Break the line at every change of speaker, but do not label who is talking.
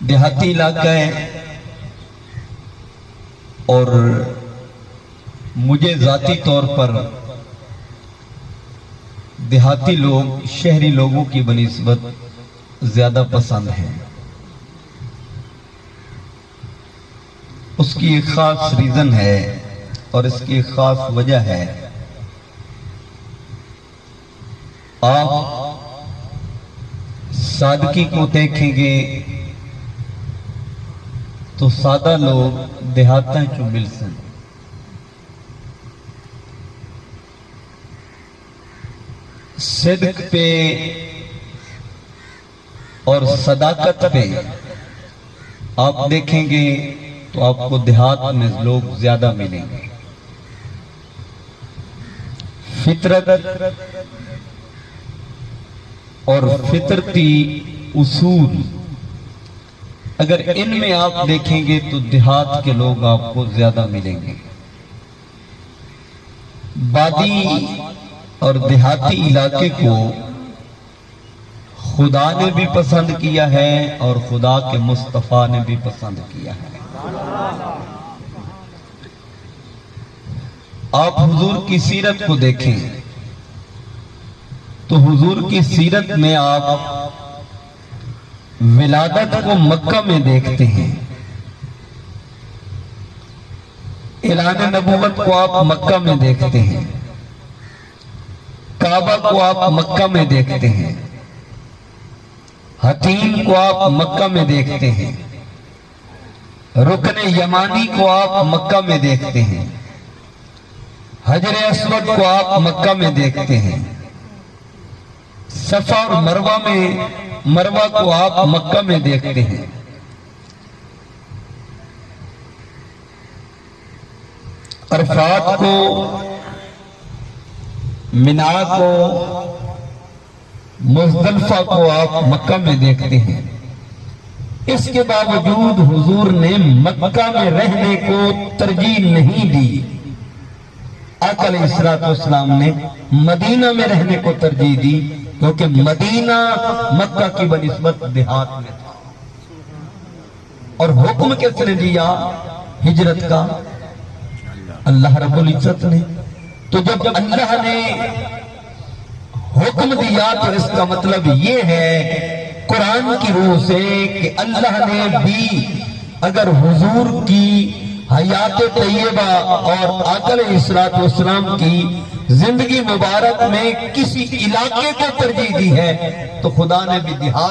دیہاتی علاقہ ہے اور مجھے ذاتی طور پر دیہاتی لوگ شہری لوگوں کی بنسبت زیادہ پسند ہیں۔ اس کی ایک خاص ریزن ہے اور اس کی ایک خاص وجہ ہے۔ آپ سادگی کو دیکھیں گے تو سادہ لوگ دیہاتاں چوں مل سن، صدق پہ اور صداقت پہ آپ دیکھیں گے تو آپ کو دیہات میں لوگ زیادہ ملیں گے۔ فطرت اور فطرتی اصول اگر ان میں آپ دیکھیں گے تو دیہات کے لوگ آپ کو زیادہ ملیں گے۔ بادی اور دیہاتی علاقے کو خدا نے بھی پسند کیا ہے اور خدا کے مصطفیٰ نے بھی پسند کیا ہے۔ آپ حضور کی سیرت کو دیکھیں تو حضور کی سیرت میں آپ ولادت کو مکہ میں دیکھتے ہیں، اعلان نبوت کو آپ مکہ میں دیکھتے ہیں، کعبہ کو آپ مکہ میں دیکھتے ہیں، حتیم کو آپ مکہ میں دیکھتے ہیں، رکن یمانی کو آپ مکہ میں دیکھتے ہیں، حجر اسود کو آپ مکہ میں دیکھتے ہیں، صفا اور مروہ کو آپ مکہ میں دیکھتے ہیں۔ عرفات کو، منا کو، مزدلفہ کو آپ مکہ میں دیکھتے ہیں۔ اس کے باوجود حضور نے مکہ میں رہنے کو ترجیح نہیں دی، آقا علیہ السلام نے مدینہ میں رہنے کو ترجیح دی، کیونکہ مدینہ مکہ کی بنسبت دیہات میں تھا۔ اور حکم کس نے دیا ہجرت کا؟ اللہ رب العزت نے۔ تو جب اللہ نے حکم دیا تو اس کا مطلب یہ ہے قرآن کی روح سے کہ اللہ نے بھی اگر حضور کی حیات طیبہ اور آقا علیہ السلام کی زندگی مبارک میں کسی علاقے کو ترجیح دی ہے تو خدا نے بھی دیہات